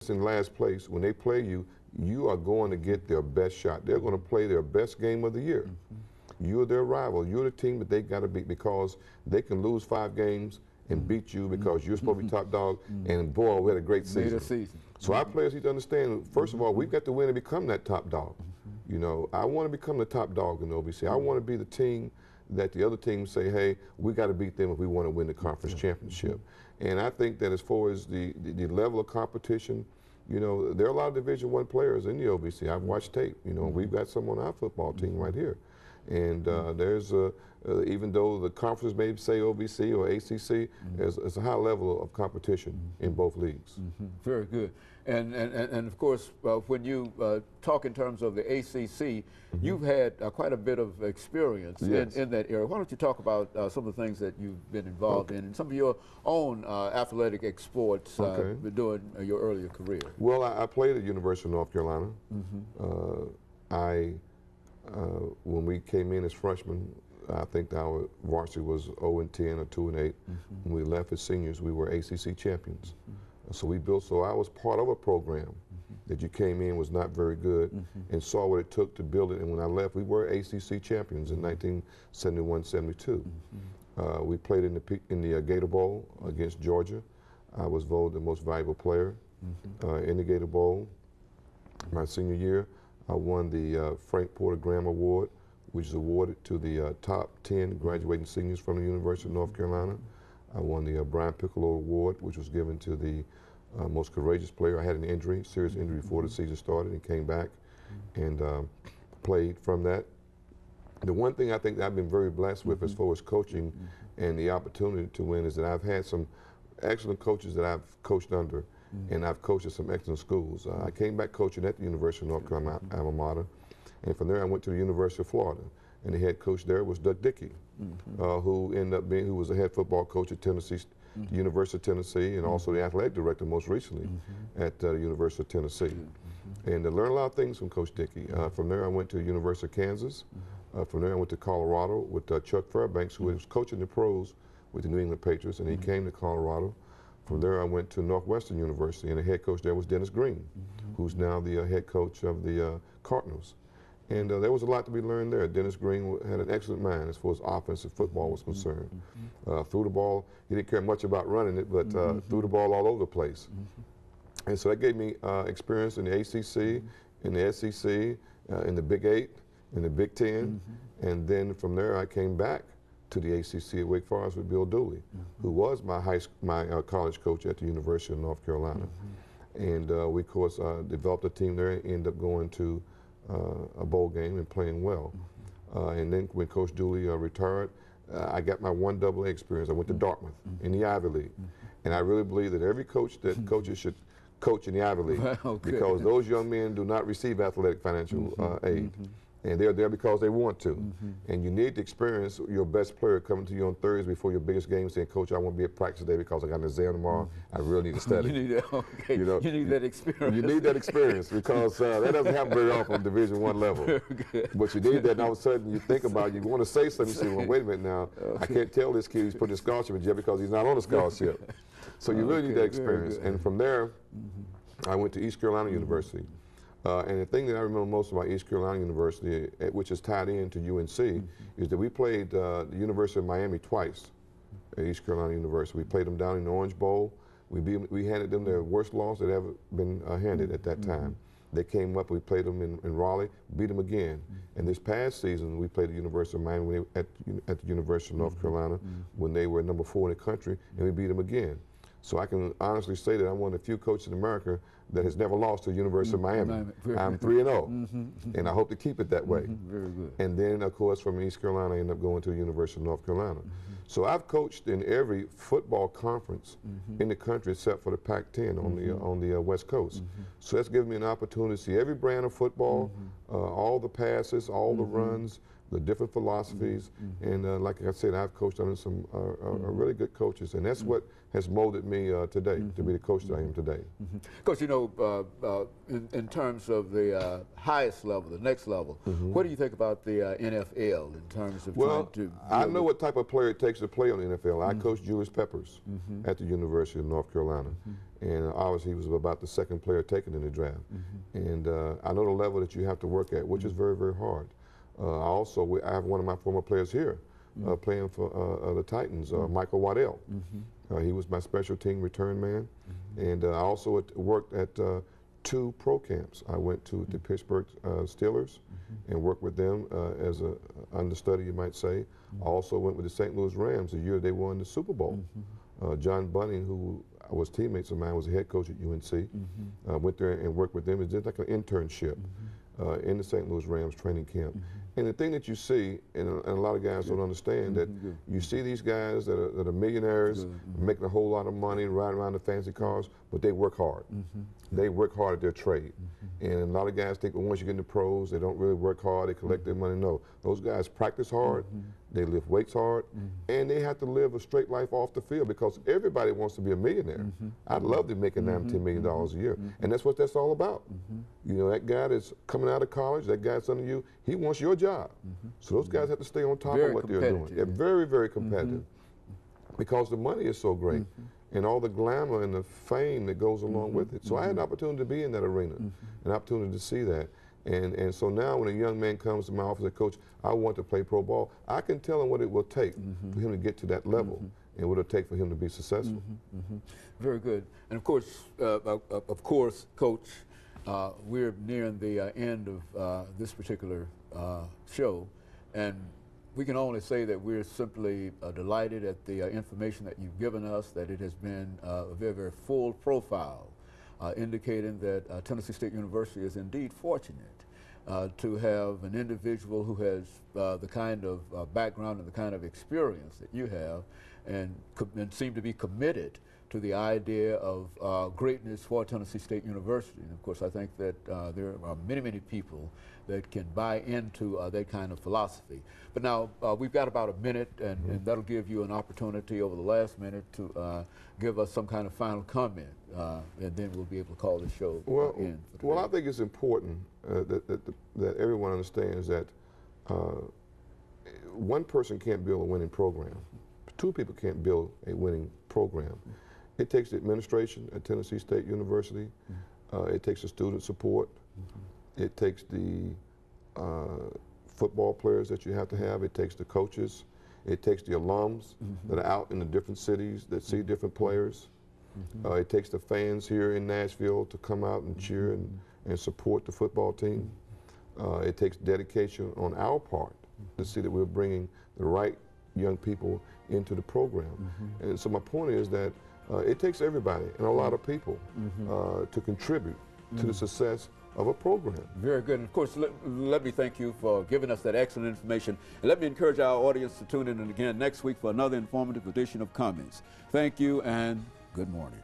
in last place, when they play you, you are going to get their best shot. They're going to play their best game of the year. You're their rival. You're the team that they got to beat, because they can lose 5 games and beat you because you're supposed to be top dog, and boy, we had a great season. So our players need to understand, first of all, we've got to win and become that top dog. You know, I want to become the top dog in the OVC. I want to be the team that the other teams say, hey, we got to beat them if we want to win the conference championship. And I think that as far as the level of competition, you know, there are a lot of Division I players in the OVC. I've watched tape. You know, we've got some on our football team right here. And there's, even though the conferences may say OVC or ACC, there's a high level of competition in both leagues. Very good. And of course, when you talk in terms of the ACC, you've had quite a bit of experience in that area. Why don't you talk about some of the things that you've been involved in and some of your own athletic exploits during your earlier career? Well, I played at University of North Carolina. When we came in as freshmen, I think our varsity was 0-10 or 2-8. When we left as seniors, we were ACC champions. So I was part of a program that you came in was not very good and saw what it took to build it. And when I left, we were ACC champions in 1971-72. We played in the Gator Bowl against Georgia. I was voted the most valuable player in the Gator Bowl. My senior year, I won the Frank Porter Graham Award, which is awarded to the top 10 graduating seniors from the University of North Carolina. I won the Brian Piccolo Award, which was given to the most courageous player. I had an injury, serious injury before the season started, and came back and played from that. The one thing I think that I've been very blessed with as far as coaching and the opportunity to win is that I've had some excellent coaches that I've coached under, and I've coached at some excellent schools. I came back coaching at the University of North Carolina, alma mater, and from there I went to the University of Florida, and the head coach there was Doug Dickey, who was the head football coach at Tennessee, the University of Tennessee, and also the athletic director most recently at the University of Tennessee. And I learned a lot of things from Coach Dickey. From there I went to the University of Kansas. From there I went to Colorado with Chuck Fairbanks, who was coaching the pros with the New England Patriots, and he came to Colorado. From there I went to Northwestern University, and the head coach there was Dennis Green, who's now the head coach of the Cardinals. And there was a lot to be learned there. Dennis Green had an excellent mind as far as offensive football was concerned. Threw the ball, he didn't care much about running it, but threw the ball all over the place. And so that gave me experience in the ACC, in the SEC, in the Big 8, in the Big 10. And then from there I came back to the ACC at Wake Forest with Bill Dooley, who was my college coach at the University of North Carolina. And we, of course, developed a team there and ended up going to a bowl game and playing well. And then when Coach Dooley retired, I got my 1AA experience. I went to Dartmouth in the Ivy League. And I really believe that every coach that coaches should coach in the Ivy League because those young men do not receive athletic financial aid. And they're there because they want to. And you need to experience your best player coming to you on Thursday before your biggest game saying, Coach, I won't be at practice today because I got an exam tomorrow. I really need to study. You need that, you need that experience. You need that experience because that doesn't happen very often on Division I level. But you need that, and all of a sudden you think about it, you want to say something, you say, well, wait a minute now, I can't tell this kid he's putting a scholarship in jail because he's not on a scholarship. So you really need that experience. And from there, I went to East Carolina University. And the thing that I remember most about East Carolina University, which is tied into UNC, is that we played the University of Miami twice at East Carolina University. We played them down in the Orange Bowl. We handed them their worst loss that had ever been handed at that time. They came up, we played them in Raleigh, beat them again. And this past season, we played the University of Miami at the University of North Carolina when they were number 4 in the country, and we beat them again. So I can honestly say that I'm one of the few coaches in America that has never lost to the University of Miami. I'm 3-0, and I hope to keep it that way. Very good. And then, of course, from East Carolina, I ended up going to the University of North Carolina. So I've coached in every football conference in the country except for the Pac-10 on the West Coast. So that's given me an opportunity to see every brand of football, all the passes, all the runs, the different philosophies, and like I said, I've coached under some really good coaches, and that's what has molded me today to be the coach that I am today. Coach, you know, in terms of the highest level, the next level, what do you think about the NFL in terms of trying to? I know what type of player it takes to play on the NFL. I coached Julius Peppers at the University of North Carolina, and obviously he was about the second player taken in the draft. And I know the level that you have to work at, which is very, very hard. I have one of my former players here playing for the Titans, Michael Waddell. He was my special team return man. And I also worked at 2 pro camps. I went to the Pittsburgh Steelers and worked with them as an understudy, you might say. I also went with the St. Louis Rams the year they won the Super Bowl. John Bunning, who was teammates of mine, was the head coach at UNC. Went there and worked with them. It did like an internship in the St. Louis Rams training camp. And the thing that you see, and a lot of guys don't understand, that you see these guys that are millionaires, making a whole lot of money, riding around in fancy cars, but they work hard. They work hard at their trade. And a lot of guys think, well, once you get into pros, they don't really work hard, they collect their money. No, those guys practice hard, they lift weights hard, and they have to live a straight life off the field because everybody wants to be a millionaire. I'd love to make $9 or $10 million a year, and that's what that's all about. You know, that guy that's coming out of college, that guy that's under you, he wants your job. So those guys have to stay on top of what they're doing. They're very, very competitive because the money is so great and all the glamour and the fame that goes along with it. So I had an opportunity to be in that arena, an opportunity to see that. And so now when a young man comes to my office and coach, I want to play pro ball, I can tell him what it will take for him to get to that level and what it will take for him to be successful. Very good. And of course, Coach, we're nearing the end of this particular show, and we can only say that we're simply delighted at the information that you've given us, that it has been a very, very full profile, indicating that Tennessee State University is indeed fortunate to have an individual who has the kind of background and the kind of experience that you have, and seem to be committed to the idea of greatness for Tennessee State University. And of course, I think that there are many, many people that can buy into that kind of philosophy. But now we've got about a minute, and that'll give you an opportunity over the last minute to give us some kind of final comment, and then we'll be able to call the show in. Well, I think it's important that everyone understands that one person can't build a winning program. 2 people can't build a winning program. It takes the administration at Tennessee State University. It takes the student support. It takes the football players that you have to have. It takes the coaches. It takes the alums that are out in the different cities that see different players. It takes the fans here in Nashville to come out and cheer and support the football team. It takes dedication on our part to see that we're bringing the right young people into the program. And so my point is that it takes everybody and a lot of people to contribute to the success of a program. Very good. And of course, let me thank you for giving us that excellent information. And let me encourage our audience to tune in again next week for another informative edition of Comments. Thank you and good morning.